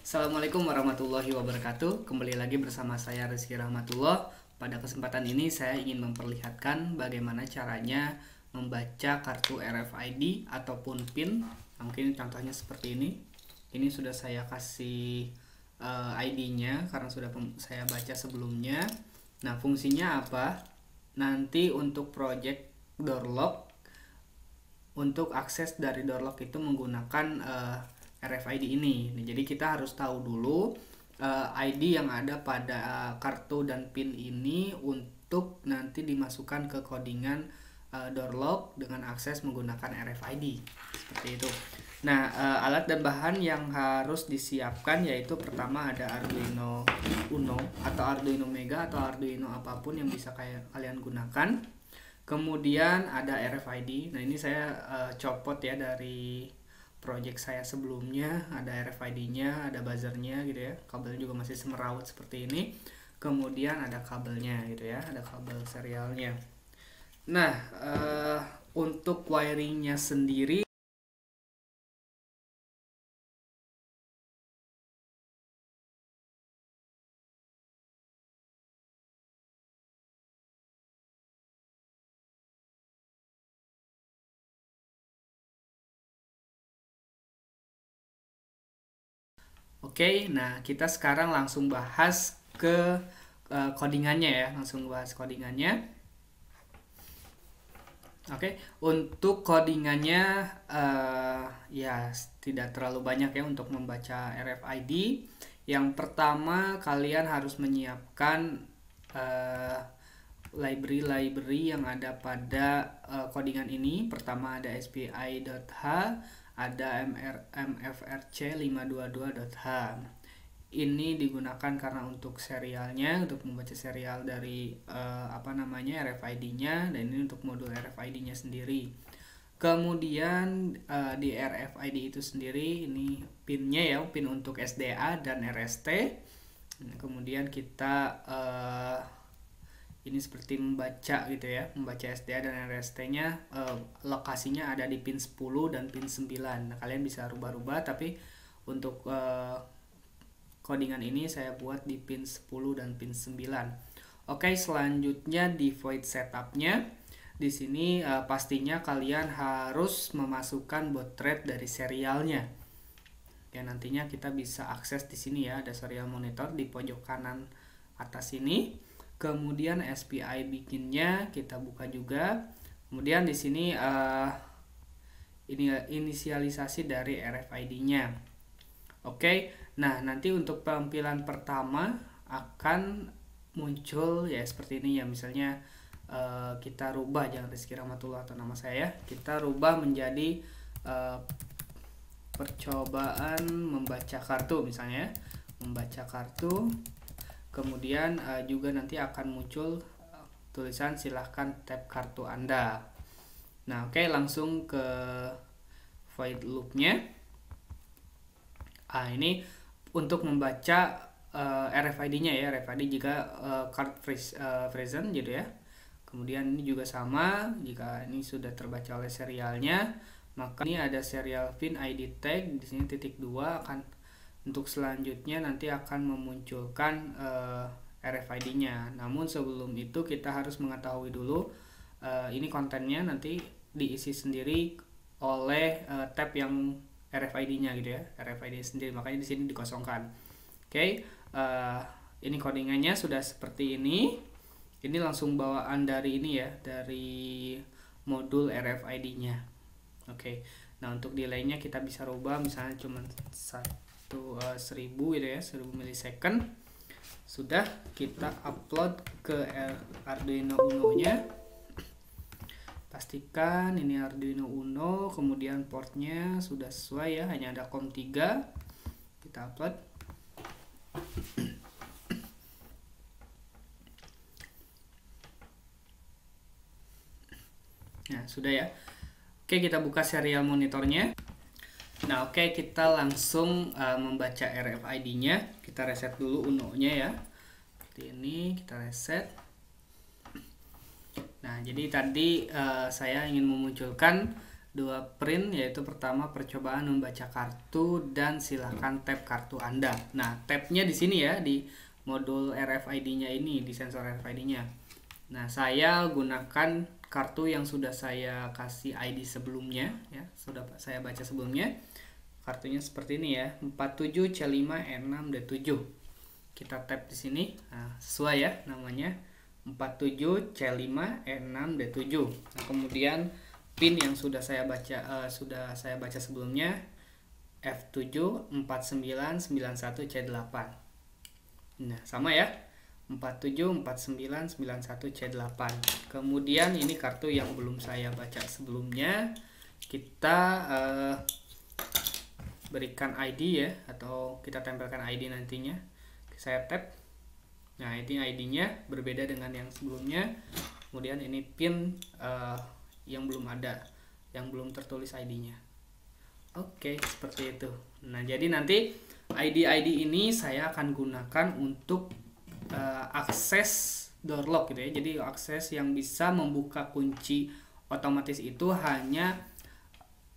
Assalamualaikum warahmatullahi wabarakatuh. Kembali lagi bersama saya Rizky Rahmatullah. Pada kesempatan ini saya ingin memperlihatkan bagaimana caranya membaca kartu RFID ataupun PIN. Mungkin contohnya seperti ini. Ini sudah saya kasih ID-nya karena sudah saya baca sebelumnya. Nah, fungsinya apa? Nanti untuk project door lock, untuk akses dari door lock itu menggunakan RFID ini. Nah, jadi kita harus tahu dulu ID yang ada pada kartu dan PIN ini untuk nanti dimasukkan ke codingan door lock dengan akses menggunakan RFID. Seperti itu. Nah, alat dan bahan yang harus disiapkan yaitu pertama ada Arduino Uno atau Arduino Mega atau Arduino apapun yang bisa kalian gunakan. Kemudian ada RFID. Nah, ini saya copot ya dari project saya sebelumnya. Ada RFID-nya, ada buzzernya gitu ya. Kabelnya juga masih semeraut seperti ini. Kemudian ada kabelnya gitu ya, ada kabel serialnya. Nah, untuk wiringnya sendiri Oke, nah kita sekarang langsung bahas ke codingannya ya, langsung bahas codingannya. Oke, untuk codingannya ya tidak terlalu banyak ya untuk membaca RFID. Yang pertama kalian harus menyiapkan library yang ada pada codingan ini. Pertama ada SPI.h, ada MFRC 522.h. Ini digunakan karena untuk serialnya, untuk membaca serial dari RFID-nya, dan ini untuk modul RFID-nya sendiri. Kemudian di RFID itu sendiri ini pinnya ya, pin untuk SDA dan RST. Nah, kemudian kita ini seperti membaca gitu ya, membaca SDA dan RST-nya, lokasinya ada di pin 10 dan pin 9. Nah, kalian bisa rubah-rubah, tapi untuk codingan ini saya buat di pin 10 dan pin 9. Oke, selanjutnya di void setup-nya. Di sini pastinya kalian harus memasukkan baud rate dari serialnya. Ya, nantinya kita bisa akses di sini ya, ada serial monitor di pojok kanan atas ini. Kemudian SPI bikinnya kita buka juga. Kemudian di sini ini inisialisasi dari RFID-nya. Oke. Nah, nanti untuk tampilan pertama akan muncul ya seperti ini ya. Misalnya kita rubah, jangan Rizky Rahmatullah atau nama saya, kita rubah menjadi percobaan membaca kartu misalnya, membaca kartu. Kemudian juga nanti akan muncul tulisan silahkan tap kartu Anda. Nah, oke, langsung ke void loop-nya. Ini untuk membaca RFID-nya ya, RFID jika card present gitu ya. Kemudian ini juga sama, jika ini sudah terbaca oleh serialnya, maka ini ada serial pin ID tag di sini titik 2 akan. Untuk selanjutnya nanti akan memunculkan RFID-nya. Namun sebelum itu kita harus mengetahui dulu ini kontennya nanti diisi sendiri oleh tab yang RFID-nya gitu ya, RFID sendiri. Makanya di sini dikosongkan. Oke, ini codingannya sudah seperti ini. Ini langsung bawaan dari ini ya, dari modul RFID-nya. Oke. Nah, untuk delay-nya kita bisa rubah misalnya cuma 1000 gitu ya, 1000 milisecond. Sudah kita upload ke Arduino Uno-nya. Pastikan ini Arduino Uno, kemudian portnya sudah sesuai ya, hanya ada COM3. Kita upload. Nah, sudah ya. Oke, kita buka serial monitornya. Nah, oke, kita langsung membaca RFID-nya. Kita reset dulu Uno-nya ya. Seperti ini, kita reset. Nah, jadi tadi saya ingin memunculkan dua print, yaitu pertama percobaan membaca kartu dan silakan tap kartu Anda. Nah, tabnya di sini ya, di modul RFID-nya ini, di sensor RFID-nya. Nah, saya gunakan kartu yang sudah saya kasih ID sebelumnya ya, sudah saya baca sebelumnya. Kartunya seperti ini ya, 47C5E6D7. Kita tap di sini. Nah, sesuai ya namanya, 47C5E6D7. Nah, kemudian pin yang sudah saya baca sebelumnya, F74991C8. Nah, sama ya, 474991C8. Kemudian ini kartu yang belum saya baca sebelumnya, kita berikan ID ya, atau kita tempelkan ID nantinya. Saya tap. Nah, ini ID-nya berbeda dengan yang sebelumnya. Kemudian ini pin yang belum ada, yang belum tertulis ID-nya. Oke, seperti itu. Nah, jadi nanti ID-ID ini saya akan gunakan untuk akses door lock gitu ya. Jadi akses yang bisa membuka kunci otomatis itu hanya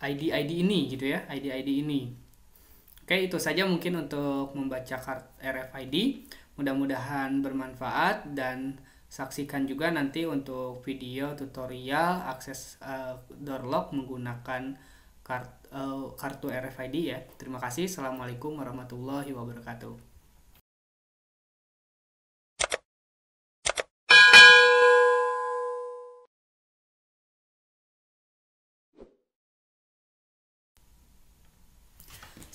ID-ID ini gitu ya, ID-ID ini. Oke, itu saja mungkin untuk membaca RFID. Mudah-mudahan bermanfaat, dan saksikan juga nanti untuk video tutorial akses door lock menggunakan kartu RFID ya. Terima kasih. Assalamualaikum warahmatullahi wabarakatuh.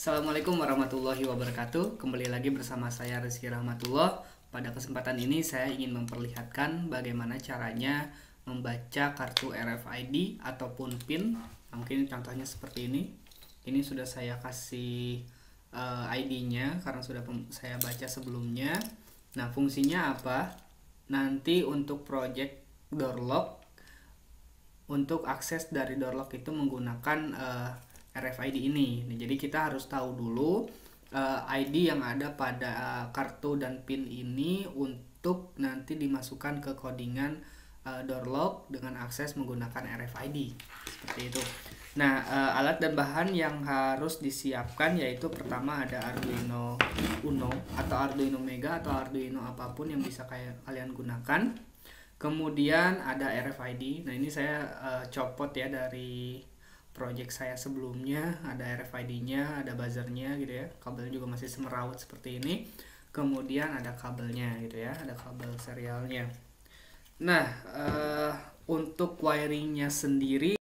Assalamualaikum warahmatullahi wabarakatuh. Kembali lagi bersama saya Rizky Rahmatullah. Pada kesempatan ini saya ingin memperlihatkan bagaimana caranya membaca kartu RFID ataupun PIN. Mungkin contohnya seperti ini. Ini sudah saya kasih ID-nya karena sudah saya baca sebelumnya. Nah, fungsinya apa? Nanti untuk project door lock, untuk akses dari door lock itu menggunakan RFID ini. Nah, jadi kita harus tahu dulu ID yang ada pada kartu dan PIN ini untuk nanti dimasukkan ke codingan door lock dengan akses menggunakan RFID. Seperti itu. Nah, alat dan bahan yang harus disiapkan yaitu pertama ada Arduino Uno atau Arduino Mega atau Arduino apapun yang bisa kalian gunakan. Kemudian ada RFID. Nah, ini saya copot ya dari project saya sebelumnya. Ada RFID-nya, ada buzzernya gitu ya. Kabelnya juga masih semeraut seperti ini. Kemudian ada kabelnya gitu ya, ada kabel serialnya. Nah, untuk wiringnya sendiri,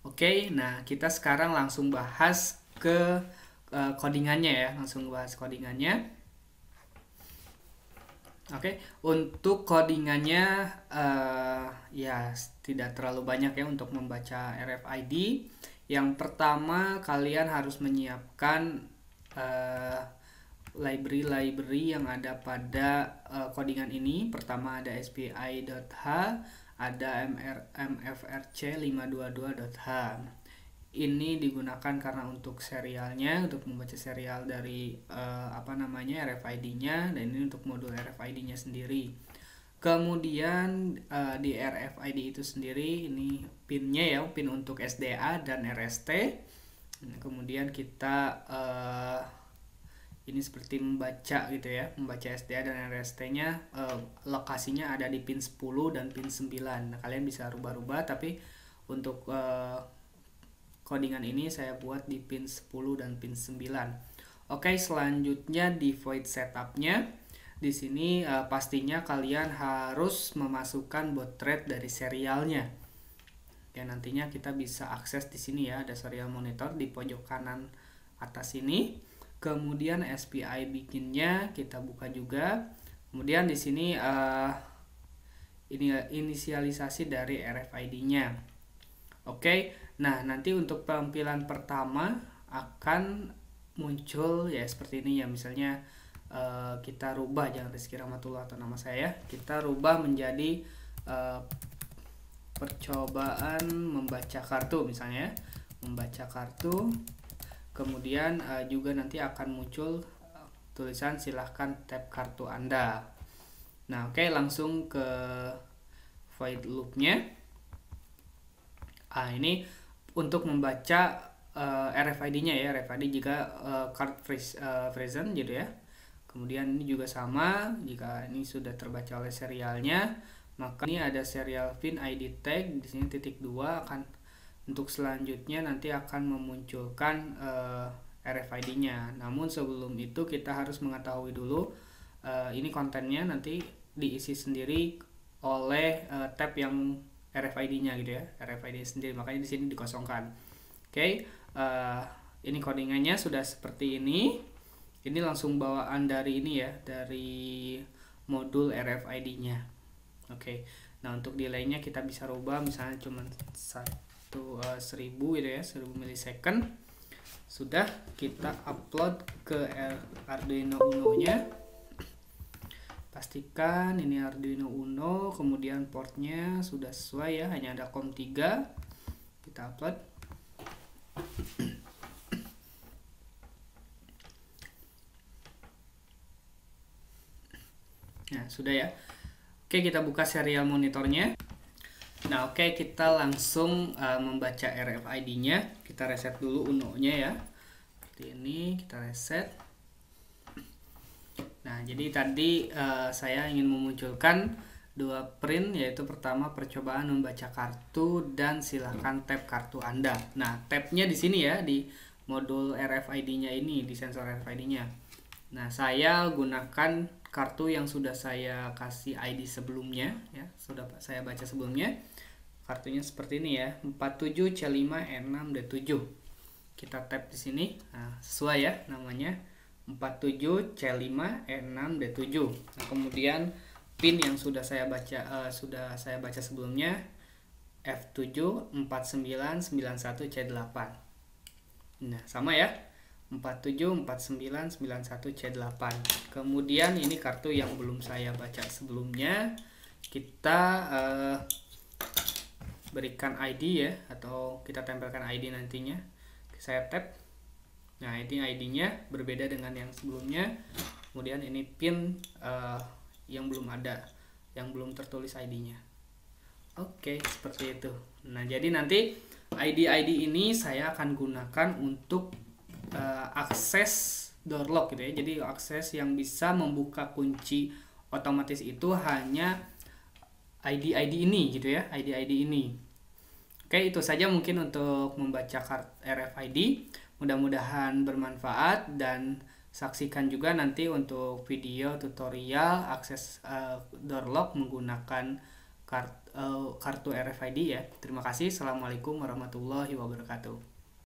oke. Nah, kita sekarang langsung bahas ke codingannya ya, langsung bahas codingannya. Oke, untuk codingannya ya tidak terlalu banyak ya untuk membaca RFID. Yang pertama, kalian harus menyiapkan library yang ada pada codingan ini. Pertama ada SPI.h, ada MFRC522.h. Ini digunakan karena untuk serialnya, untuk membaca serial dari RFID-nya, dan ini untuk modul RFID-nya sendiri. Kemudian di RFID itu sendiri ini pinnya ya, pin untuk SDA dan RST. Nah, kemudian kita ini seperti membaca gitu ya, membaca SDA dan RST-nya, lokasinya ada di pin 10 dan pin 9. Nah, kalian bisa rubah-rubah, tapi untuk codingan ini saya buat di pin 10 dan pin 9. Oke, selanjutnya di void setupnya. Di sini pastinya kalian harus memasukkan baud rate dari serialnya. Ya, nantinya kita bisa akses di sini ya, ada serial monitor di pojok kanan atas ini. Kemudian SPI bikinnya kita buka juga. Kemudian di sini ini inisialisasi dari RFID-nya. Oke, nah nanti untuk tampilan pertama akan muncul ya seperti ini ya. Misalnya kita rubah, jangan Rizky Rahmatullah atau nama saya, kita rubah menjadi percobaan membaca kartu misalnya, membaca kartu. Kemudian juga nanti akan muncul tulisan silahkan tap kartu Anda. Nah, oke, langsung ke void loop-nya. Ini untuk membaca RFID-nya ya, RFID jika card present gitu ya. Kemudian ini juga sama, jika ini sudah terbaca oleh serialnya, maka ini ada serial pin ID tag di sini titik 2 akan untuk selanjutnya nanti akan memunculkan RFID-nya. Namun sebelum itu kita harus mengetahui dulu ini kontennya nanti diisi sendiri oleh tab yang RFID-nya gitu ya, RFID sendiri, makanya di sini dikosongkan. Oke, ini codingannya sudah seperti ini. Ini langsung bawaan dari ini ya, dari modul RFID-nya. Oke, nah untuk delay-nya kita bisa rubah, misalnya cuma 1000 gitu ya, 1000 milisecond. Sudah kita upload ke Arduino Uno-nya. Pastikan ini Arduino Uno, kemudian portnya sudah sesuai ya, hanya ada COM3. Kita upload. Nah, sudah ya. Oke, kita buka serial monitornya. Nah, oke, kita langsung membaca RFID-nya. Kita reset dulu Uno-nya ya. Seperti ini, kita reset. Nah, jadi tadi saya ingin memunculkan dua print, yaitu pertama percobaan membaca kartu dan silahkan tap kartu Anda. Nah, tabnya di sini ya, di modul RFID-nya ini, di sensor RFID-nya. Nah, saya gunakan kartu yang sudah saya kasih ID sebelumnya ya, sudah saya baca sebelumnya. Kartunya seperti ini ya, 47C5E6D7. Kita tap di sini. Nah, sesuai ya namanya, 47C5E6D7. Nah, kemudian pin yang sudah saya baca sebelumnya, F74991C8. Nah, sama ya, 474991C8. Kemudian ini kartu yang belum saya baca sebelumnya, kita berikan ID ya, atau kita tempelkan ID nantinya. Saya tap. Nah, ini ID-nya berbeda dengan yang sebelumnya. Kemudian ini pin yang belum ada, yang belum tertulis ID-nya. Oke, seperti itu. Nah, jadi nanti ID-ID ini saya akan gunakan untuk akses door lock gitu ya. Jadi akses yang bisa membuka kunci otomatis itu hanya ID-ID ini gitu ya, ID-ID ini. Oke, itu saja mungkin untuk membaca RFID. Mudah-mudahan bermanfaat, dan saksikan juga nanti untuk video tutorial akses door lock menggunakan kartu RFID ya. Terima kasih. Assalamualaikum warahmatullahi wabarakatuh.